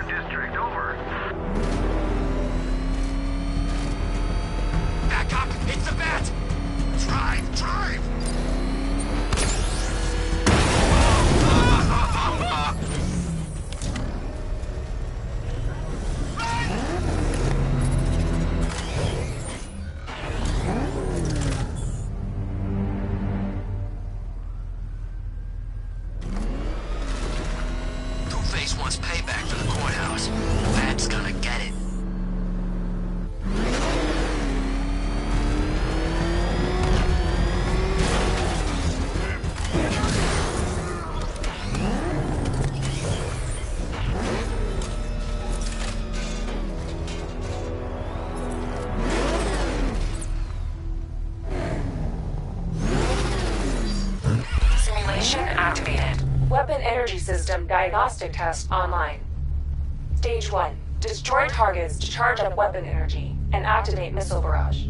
District, over. Back up! It's the bat! Drive! Drive! Two-Face wants payback for the courthouse. Bat's gonna get it. Simulation activated. Weapon energy system diagnostic test online. Stage 1. Destroy targets to charge up weapon energy and activate missile barrage.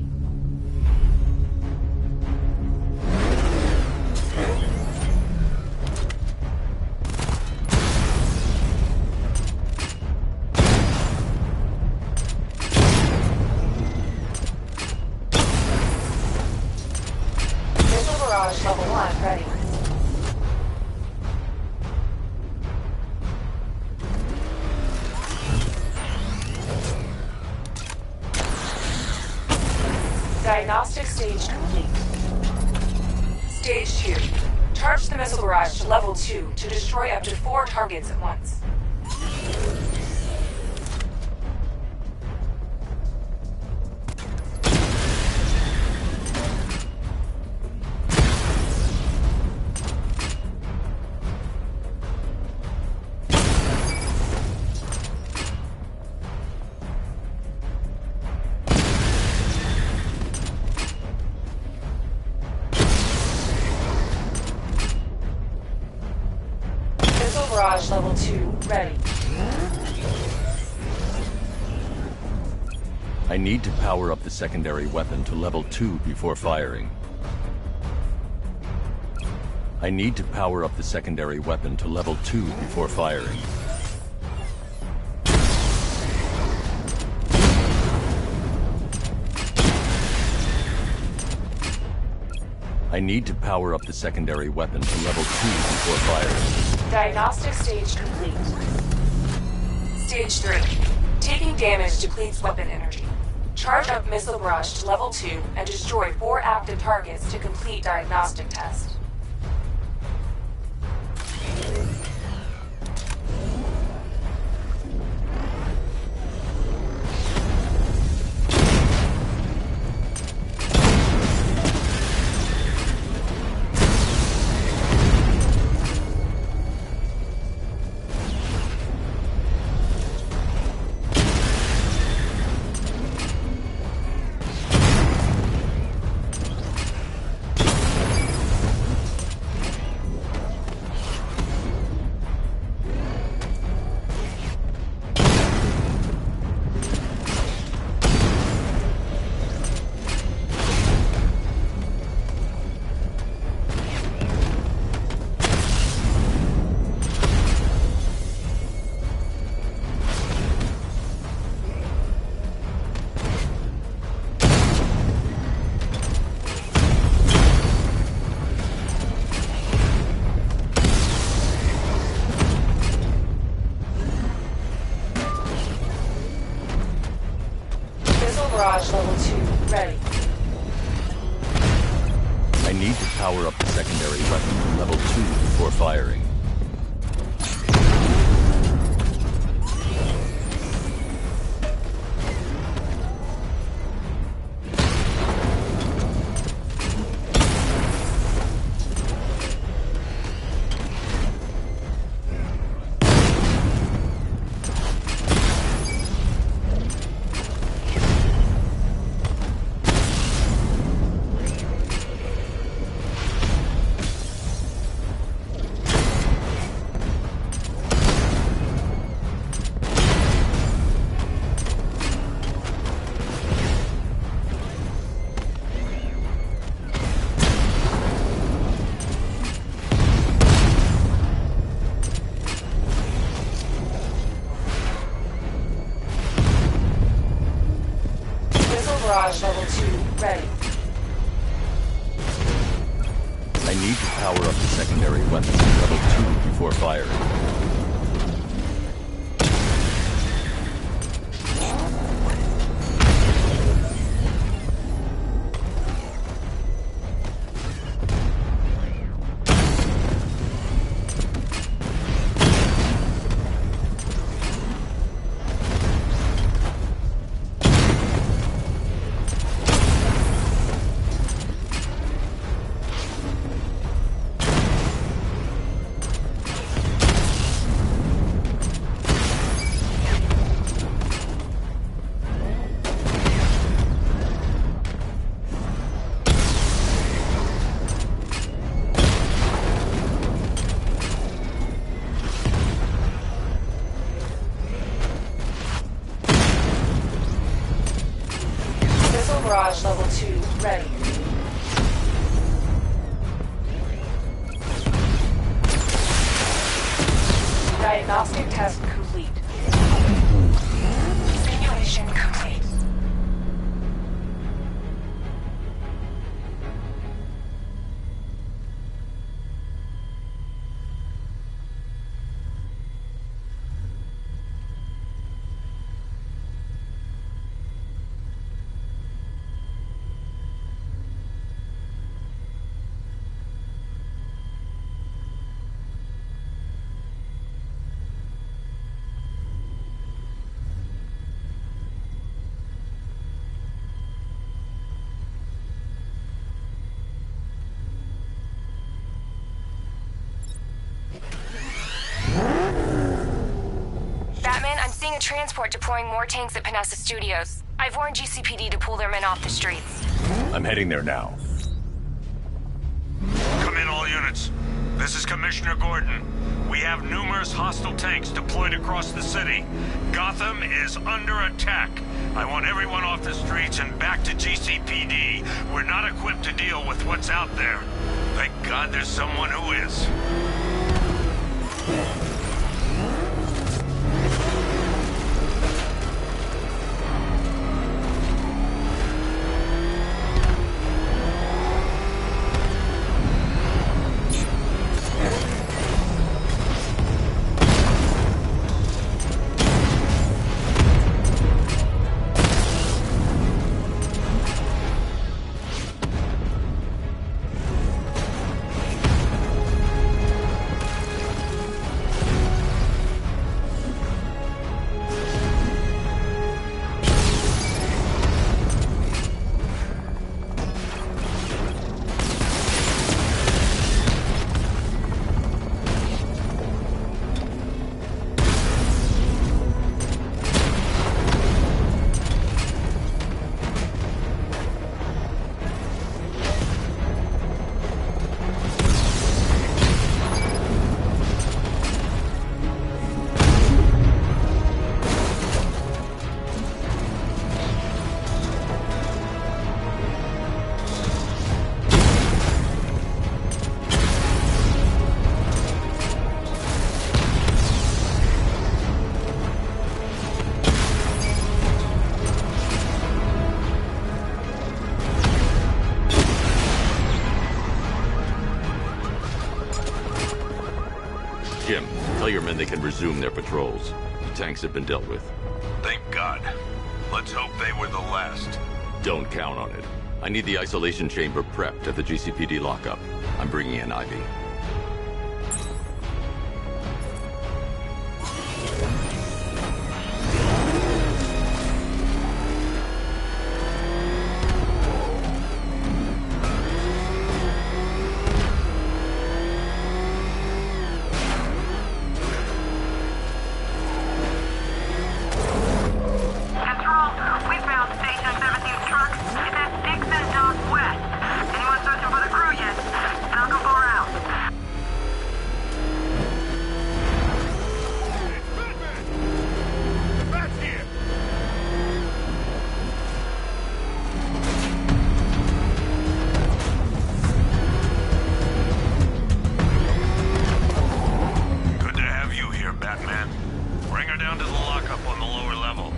Missile barrage level 1 ready. Diagnostic stage complete. Stage 2. Charge the missile barrage to level 2 to destroy up to 4 targets at once. Missile barrage level 2 ready. I need to power up the secondary weapon to level 2 before firing. I need to power up the secondary weapon to level 2 before firing. I need to power up the secondary weapon to level 2 before firing. Diagnostic stage complete. Stage 3. Taking damage depletes weapon energy. Charge up missile barrage to level 2 and destroy 4 active targets to complete diagnostic test. Barrage level 2 ready. I need to power up the secondary weapon to level 2 before firing. barrage level 2 ready. I need to power up the secondary weapons to level 2 before firing. Barrage level 2 ready. Diagnostic test complete. Simulation complete. Batman, I'm seeing a transport deploying more tanks at Panessa Studios. I've warned GCPD to pull their men off the streets. I'm heading there now. Come in, all units. This is Commissioner Gordon. We have numerous hostile tanks deployed across the city. Gotham is under attack. I want everyone off the streets and back to GCPD. We're not equipped to deal with what's out there. Thank God there's someone who is. Jim, tell your men they can resume their patrols. The tanks have been dealt with. Thank God. Let's hope they were the last. Don't count on it. I need the isolation chamber prepped at the GCPD lockup. I'm bringing in Ivy. Bring her down to the lockup on the lower level.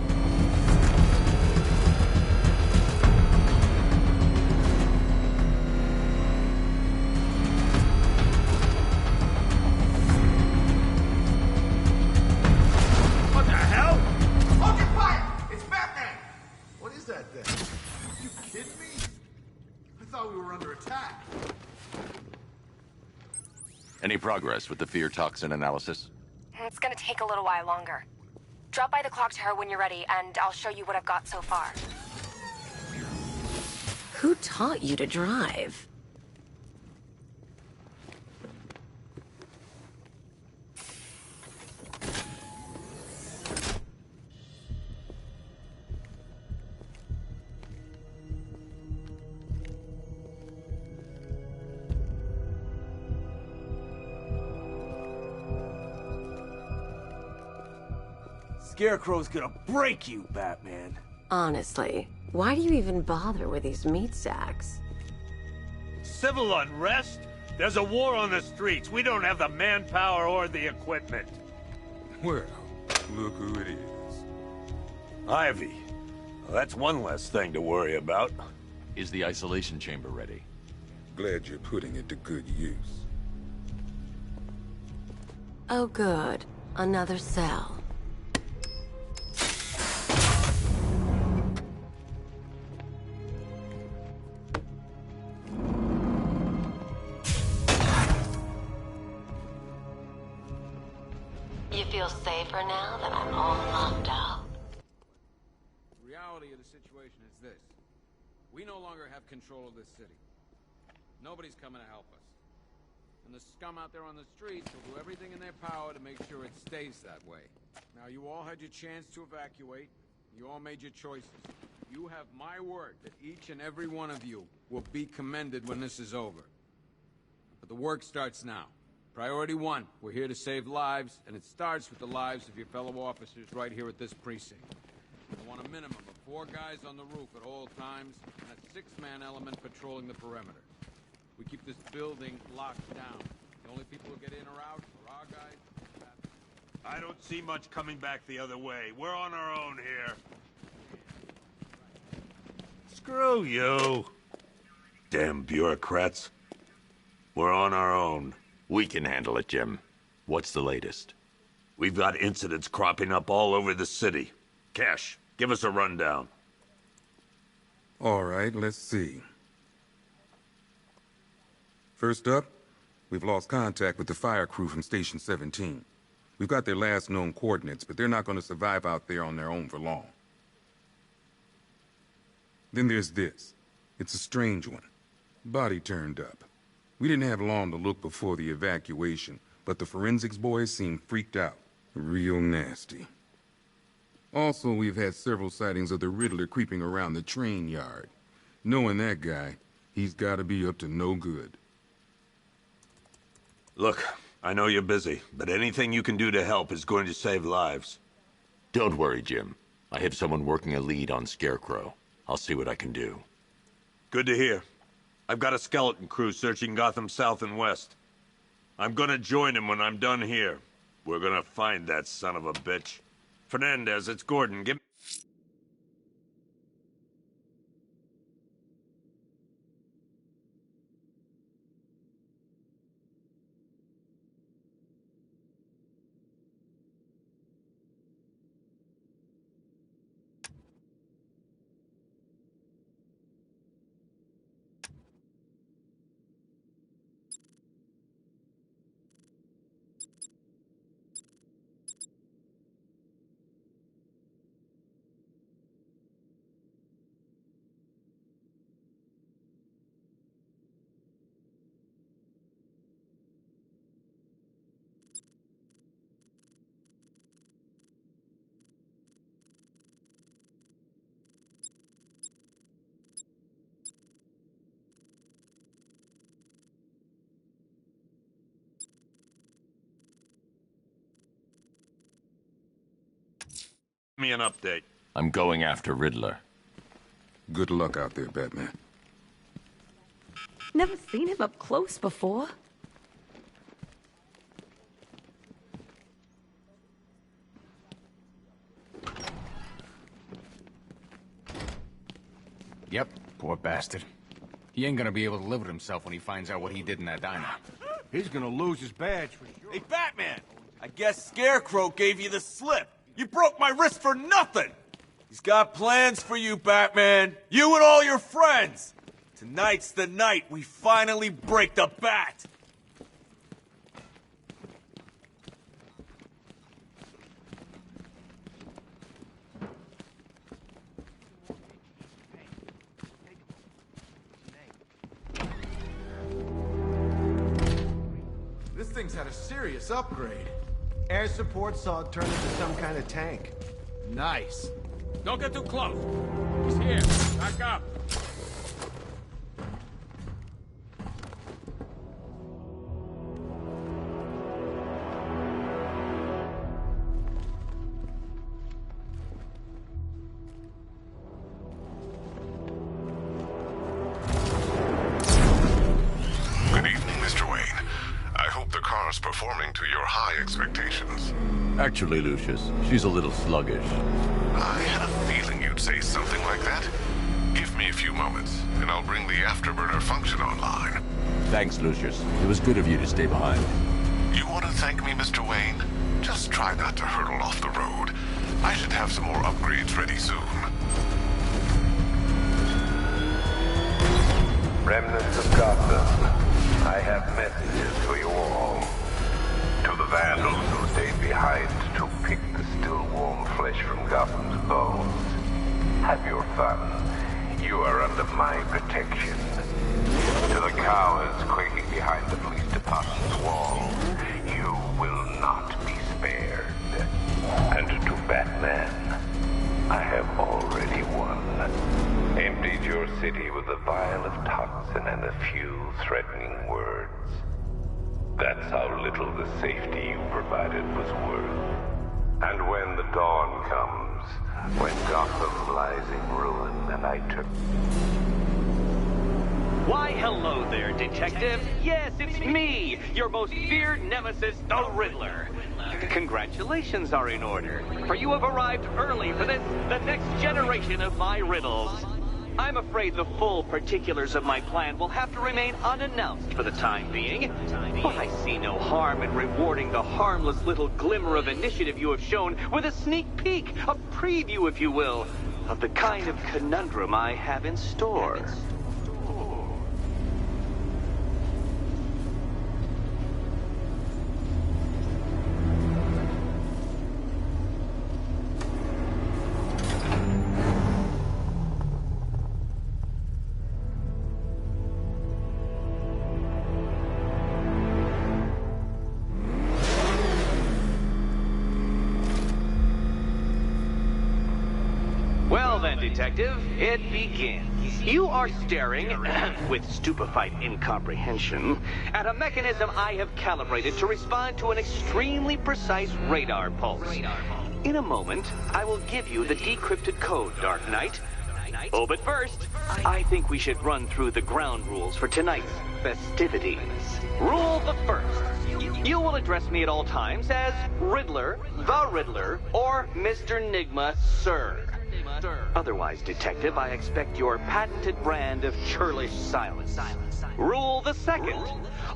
Any progress with the fear toxin analysis? It's gonna take a little while longer. Drop by the clock tower when you're ready, and I'll show you what I've got so far. Who taught you to drive? Scarecrow's gonna break you, Batman. Honestly, why do you even bother with these meat sacks? Civil unrest? There's a war on the streets. We don't have the manpower or the equipment. Well, look who it is. Ivy. Well, that's one less thing to worry about. Is the isolation chamber ready? Glad you're putting it to good use. Oh good, another cell. You feel safer now that I'm all locked out? The reality of the situation is this. We no longer have control of this city. Nobody's coming to help us. And the scum out there on the streets will do everything in their power to make sure it stays that way. Now, you all had your chance to evacuate. You all made your choices. You have my word that each and every one of you will be commended when this is over. But the work starts now. Priority 1, we're here to save lives, and it starts with the lives of your fellow officers right here at this precinct. I want a minimum of 4 guys on the roof at all times, and a 6-man element patrolling the perimeter. We keep this building locked down. The only people who get in or out are our guys. I don't see much coming back the other way. We're on our own here. Screw you. Damn bureaucrats. We're on our own. We can handle it, Jim. What's the latest? We've got incidents cropping up all over the city. Cash, give us a rundown. All right, let's see. First up, we've lost contact with the fire crew from Station 17. We've got their last known coordinates, but they're not going to survive out there on their own for long. Then there's this. It's a strange one. Body turned up. We didn't have long to look before the evacuation, but the forensics boys seemed freaked out. Real nasty. Also, we've had several sightings of the Riddler creeping around the train yard. Knowing that guy, he's got to be up to no good. Look, I know you're busy, but anything you can do to help is going to save lives. Don't worry, Jim. I have someone working a lead on Scarecrow. I'll see what I can do. Good to hear. I've got a skeleton crew searching Gotham South and West. I'm gonna join him when I'm done here. We're gonna find that son of a bitch. Fernandez, it's Gordon. Give me an update. I'm going after Riddler. Good luck out there, Batman. Never seen him up close before. Yep, poor bastard. He ain't gonna be able to live with himself when he finds out what he did in that diner. He's gonna lose his badge for sure. Hey, Batman! I guess Scarecrow gave you the slip. You broke my wrist for nothing! He's got plans for you, Batman. You and all your friends. Tonight's the night we finally break the bat. thing's had a serious upgrade. Air support saw it turn into some kind of tank. Nice. Don't get too close. He's here. Back up. Good evening, Mr. Wayne. I hope the car's performing to your high expectations. Actually, Lucius, she's a little sluggish. I had a feeling you'd say something like that. Give me a few moments, and I'll bring the afterburner function online. Thanks, Lucius. It was good of you to stay behind. You want to thank me, Mr. Wayne? Just try not to hurtle off the road. I should have some more upgrades ready soon. Remnants of Gotham, I have messages for you all. To the vandals who stayed behind to pick the still warm flesh from Gotham's bones. Have your fun. You are under my protection. To the cowards quaking behind the police department's walls, you will not be spared. And to Batman, I have already won. Emptied your city with a vial of toxin and a few threatening words. That's how little the safety you provided was worth. And when the dawn comes, when Gotham lies in ruin and I took... Why, hello there, Detective. Yes, it's me, your most feared nemesis, the Riddler. Congratulations are in order, for you have arrived early for this, the next generation of my riddles. I'm afraid the full particulars of my plan will have to remain unannounced for the time being, but I see no harm in rewarding the harmless little glimmer of initiative you have shown with a sneak peek, a preview, if you will, of the kind of conundrum I have in store. Well then, Detective, it begins. You are staring, with stupefied incomprehension, at a mechanism I have calibrated to respond to an extremely precise radar pulse. In a moment, I will give you the decrypted code, Dark Knight. Oh, but first, I think we should run through the ground rules for tonight's festivities. Rule the first. You will address me at all times as Riddler, the Riddler, or Mr. Nigma, sir. Otherwise, Detective, I expect your patented brand of churlish silence. Rule the second.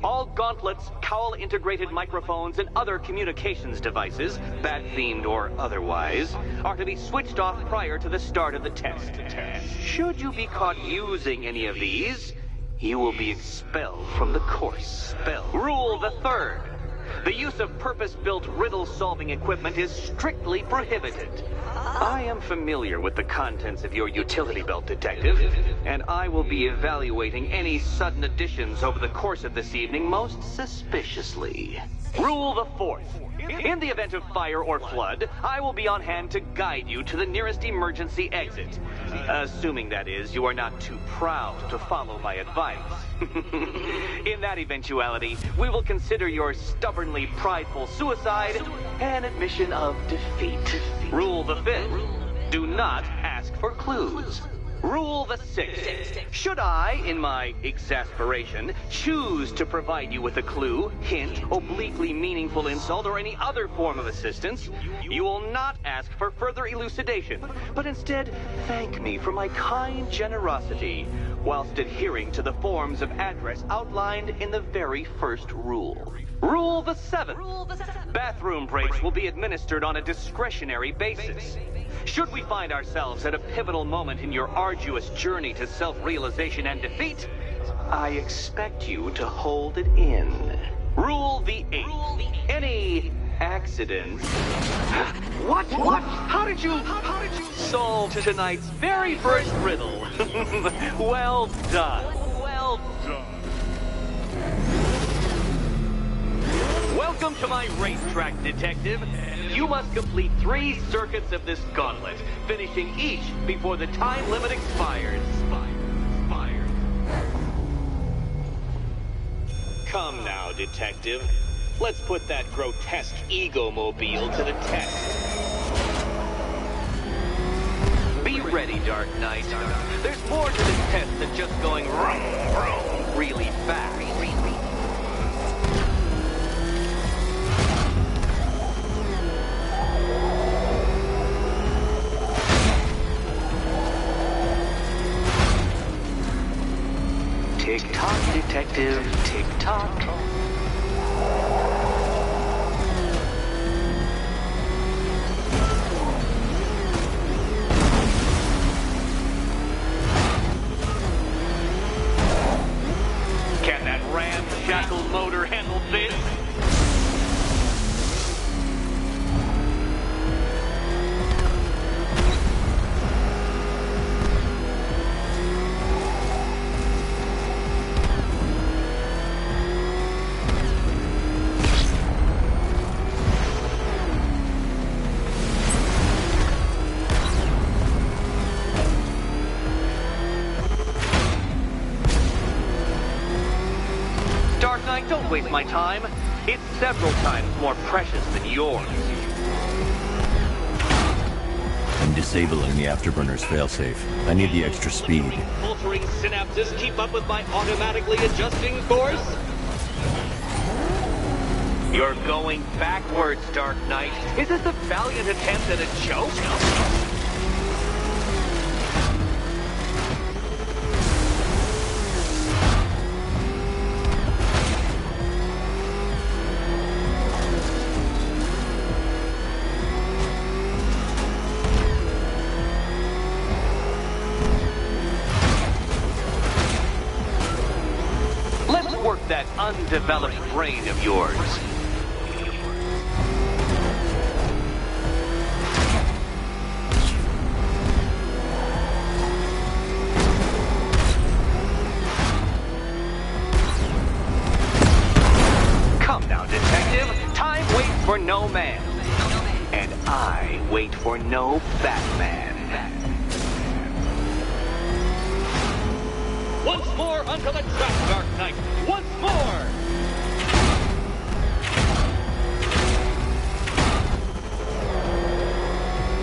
All gauntlets, cowl-integrated microphones, and other communications devices, bat-themed or otherwise, are to be switched off prior to the start of the test. Should you be caught using any of these, you will be expelled from the course. Rule the third. The use of purpose-built riddle-solving equipment is strictly prohibited. I am familiar with the contents of your utility belt, Detective, and I will be evaluating any sudden additions over the course of this evening most suspiciously. Rule the fourth. In the event of fire or flood, I will be on hand to guide you to the nearest emergency exit. Assuming, that is, you are not too proud to follow my advice. In that eventuality, we will consider your stubbornly prideful suicide an admission of defeat. Rule the fifth. Do not ask for clues. Rule the sixth. Should I, in my exasperation, choose to provide you with a clue, hint, obliquely meaningful insult, or any other form of assistance, you will not ask for further elucidation, but instead thank me for my kind generosity, whilst adhering to the forms of address outlined in the very first rule. Rule the seventh. Bathroom breaks will be administered on a discretionary basis. Should we find ourselves at a pivotal moment in your arduous journey to self-realization and defeat, I expect you to hold it in. Rule the eighth. Any accidents... What? How did you solve tonight's very first riddle? Well done. Well done. Welcome to my racetrack, Detective. You must complete 3 circuits of this gauntlet, finishing each before the time limit expires. Come now, Detective. Let's put that grotesque ego-mobile to the test. Be ready, Dark Knight. There's more to this test than just going vroom, vroom really fast. Tick-tock, Detective, tick-tock. Can that ramshackle motor handle this? Don't waste my time. It's several times more precious than yours. I'm disabling the afterburner's failsafe. I need the extra speed. Altering synapses keep up with my automatically adjusting course? You're going backwards, Dark Knight. Is this a valiant attempt at a joke? That undeveloped brain of yours. Come now, Detective. Time waits for no man. And I wait for no Batman. Once more onto the track, Dark Knight. Once more!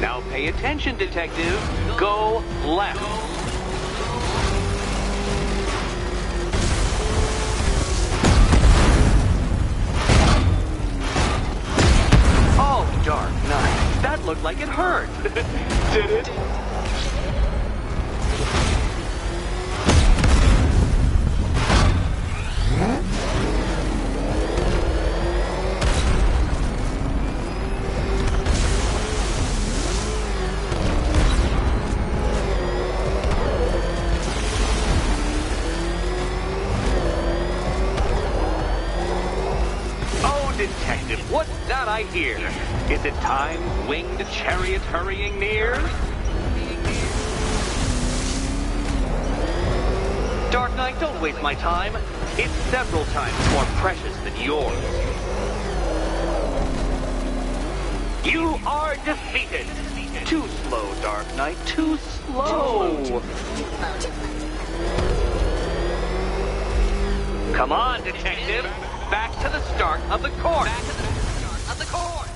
Now pay attention, Detective. Go left. Oh, Dark Knight. That looked like it hurt. Did it? Detective, what's that I hear? Is it time's winged chariot hurrying near? Dark Knight, don't waste my time. It's several times more precious than yours. You are defeated. Too slow, Dark Knight, too slow. Come on, Detective. Back to the start of the course. Back to the start of the course.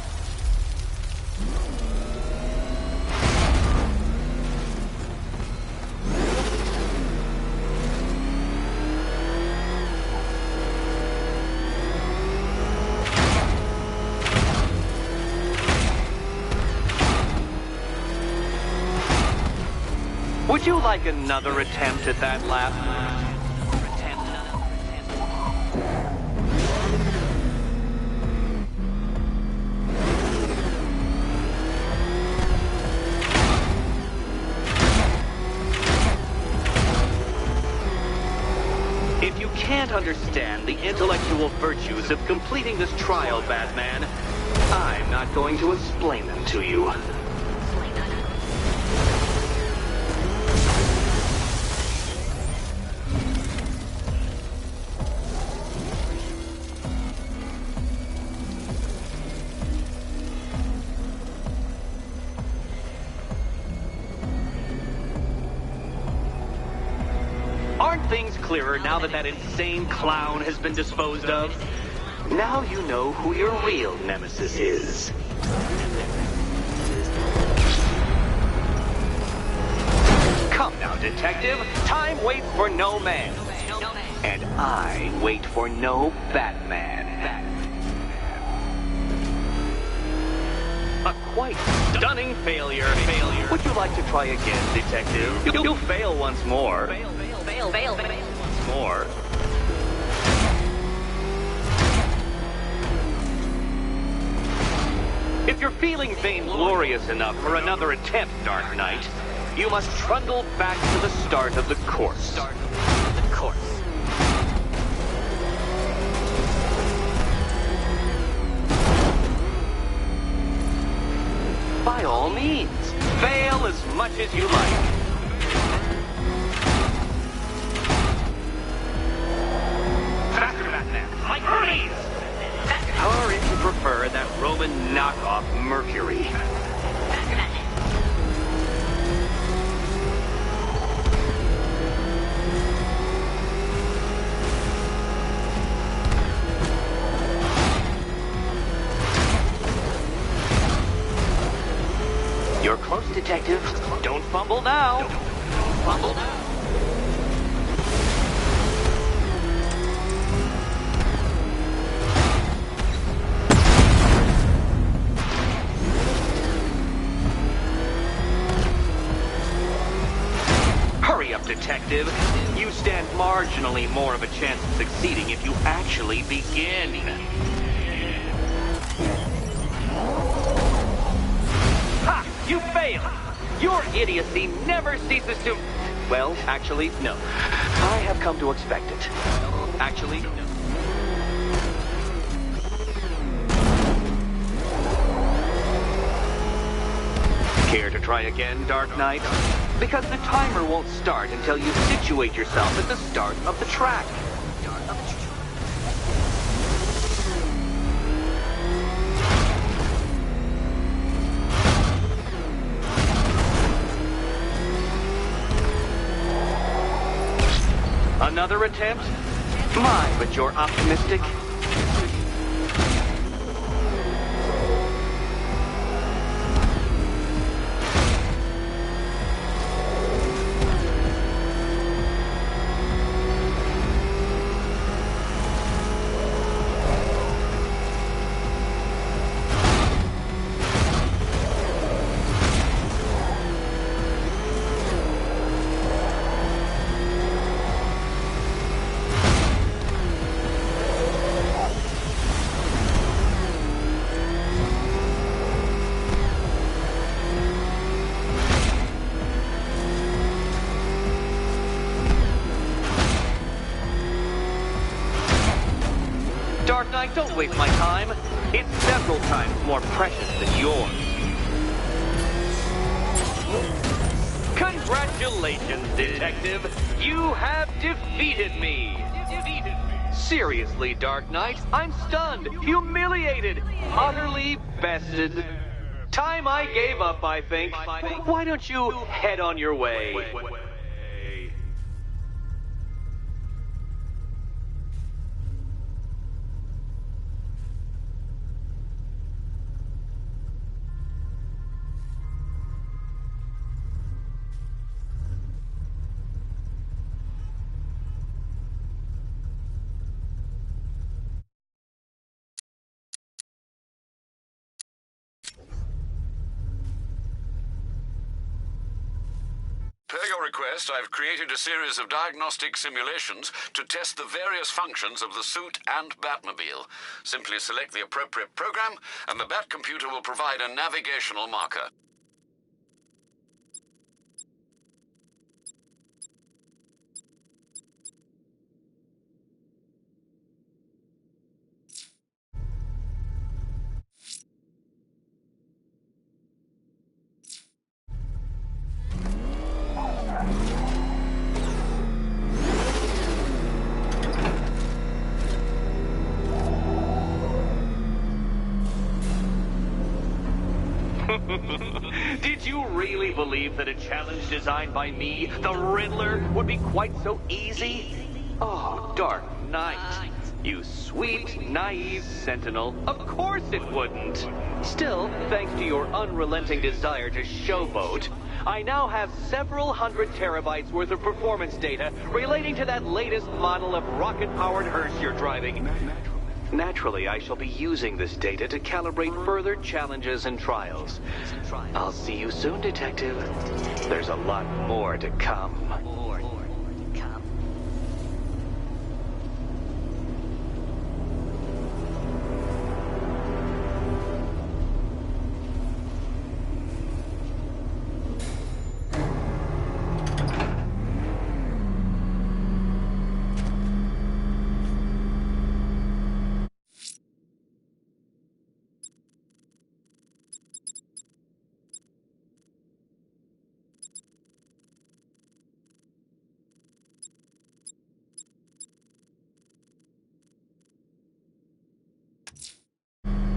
Would you like another attempt at that lap? If you can't understand the intellectual virtues of completing this trial, Batman, I'm not going to explain them to you. things clearer now that insane clown has been disposed of? Now you know who your real nemesis is. Come now, detective. Time waits for no man. And I wait for no Batman. A quite stunning failure. Would you like to try again, detective? You'll fail once more. Fail once more. If you're feeling vainglorious enough for another attempt, Dark Knight, you must trundle back to the start of the course. By all means, fail as much as you like. Faster, Batman! Like Hermes! Or if you prefer, that Roman knockoff Mercury. You're close, detective. Don't fumble now. Hurry up, detective. You stand marginally more of a chance of succeeding if you actually begin. Ha! You failed! Your idiocy never ceases to... Well, actually, no. I have come to expect it. Actually, no. Care to try again, Dark Knight? Because the timer won't start until you situate yourself at the start of the track. Another attempt? My, but you're optimistic. Dark Knight, don't waste my time. It's several times more precious than yours. Congratulations, detective. You have defeated me. Seriously, Dark Knight, I'm stunned, humiliated, utterly bested. Time I gave up, I think. Why don't you head on your way? Per your request, I've created a series of diagnostic simulations to test the various functions of the suit and Batmobile. Simply select the appropriate program, and the Bat computer will provide a navigational marker. believe that a challenge designed by me, the Riddler, would be quite so easy? Oh, Dark Knight. You sweet, naive sentinel. Of course it wouldn't. Still, thanks to your unrelenting desire to showboat, I now have several hundred terabytes worth of performance data relating to that latest model of rocket-powered hearse you're driving. Naturally, I shall be using this data to calibrate further challenges and trials. I'll see you soon, Detective. There's a lot more to come.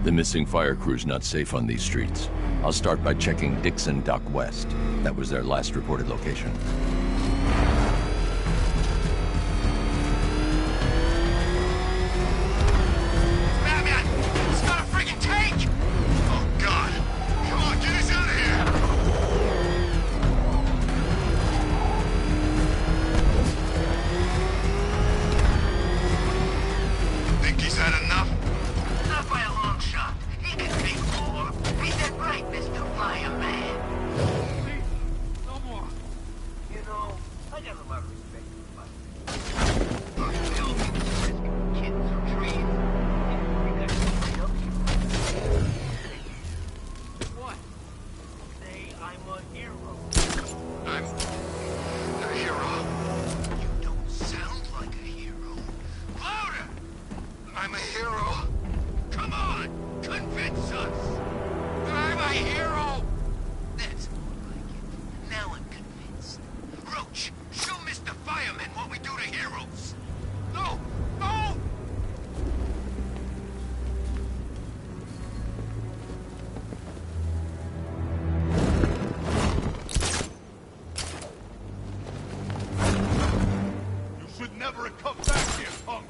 The missing fire crew's not safe on these streets. I'll start by checking Dixon Dock West. That was their last reported location. Batman! It's got a freaking tank! Oh, God. Come on, get us out of here! Think he's had enough? Not by a long shot. He can take more. Ain't that right, Mr. Fireman? Please, no more. You know, I got a lot of respect for buildings, kids or trees. You got somebody else? What? Say I'm a hero. I'm a hero. You don't sound like a hero. Louder! I'm a hero. Come on! Convince us! I'm a hero! That's more like it. Now I'm convinced. Roach, show Mr. Fireman what we do to heroes! No! No! You should never have come back here, punk!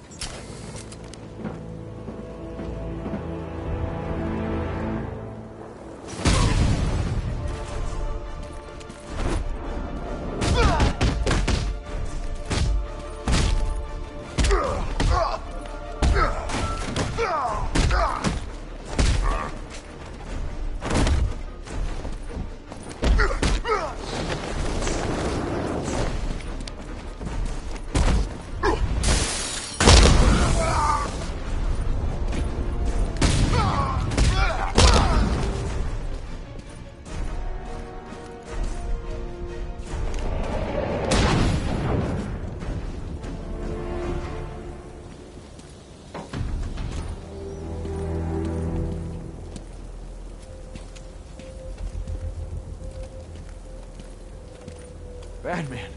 Batman.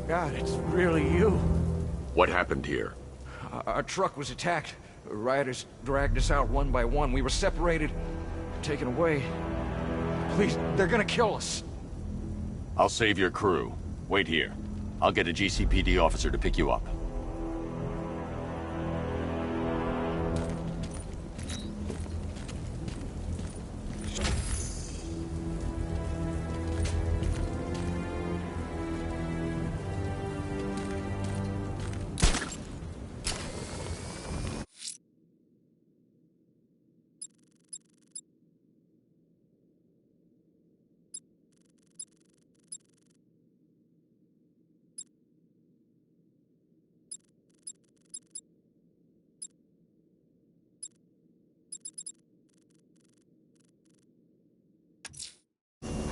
God, it's really you. What happened here? Our truck was attacked. Rioters dragged us out one by one. We were separated, taken away. Please, they're gonna kill us. I'll save your crew. Wait here. I'll get a GCPD officer to pick you up.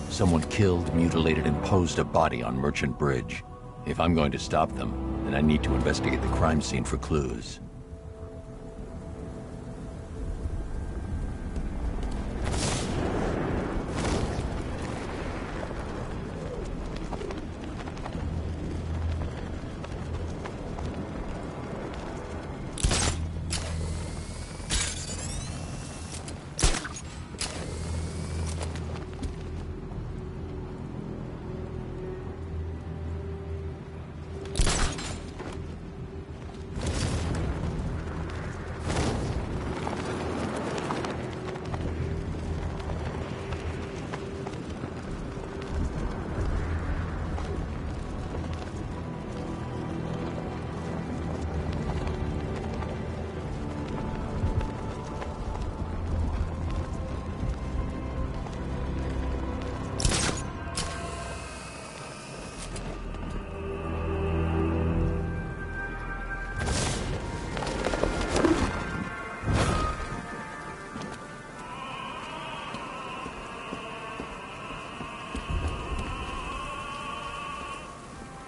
Someone killed, mutilated, and posed a body on Merchant Bridge. If I'm going to stop them, then I need to investigate the crime scene for clues.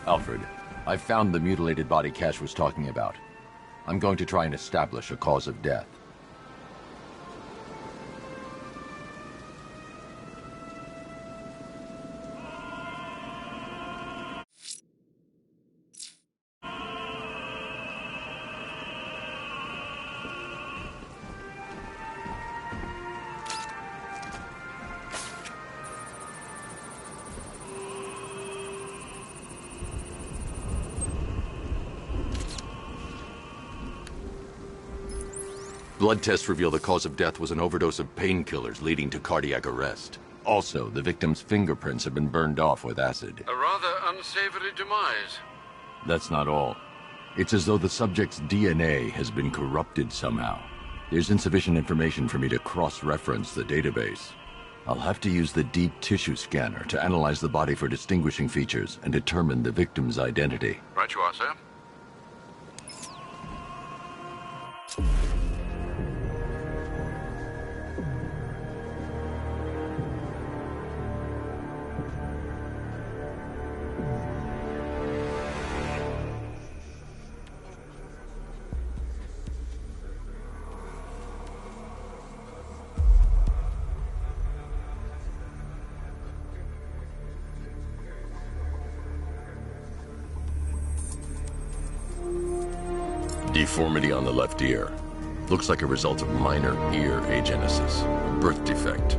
Alfred, I found the mutilated body Cash was talking about. I'm going to try and establish a cause of death. Blood tests reveal the cause of death was an overdose of painkillers leading to cardiac arrest. Also, the victim's fingerprints have been burned off with acid. A rather unsavory demise. That's not all. It's as though the subject's DNA has been corrupted somehow. There's insufficient information for me to cross-reference the database. I'll have to use the deep tissue scanner to analyze the body for distinguishing features and determine the victim's identity. Right you are, sir. Deformity on the left ear. Looks like a result of minor ear agenesis, a birth defect.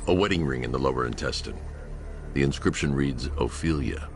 A wedding ring in the lower intestine. The inscription reads, Ophelia.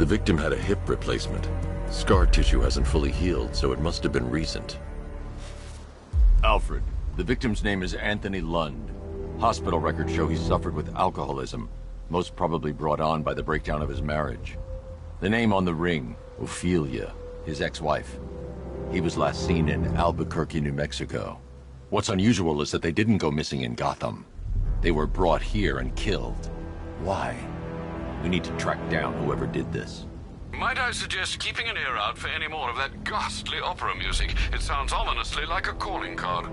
The victim had a hip replacement. Scar tissue hasn't fully healed, so it must have been recent. Alfred, the victim's name is Anthony Lund. Hospital records show he suffered with alcoholism, most probably brought on by the breakdown of his marriage. The name on the ring, Ophelia, his ex-wife. He was last seen in Albuquerque, New Mexico. What's unusual is that they didn't go missing in Gotham. They were brought here and killed. Why? We need to track down whoever did this. Might I suggest keeping an ear out for any more of that ghastly opera music? It sounds ominously like a calling card.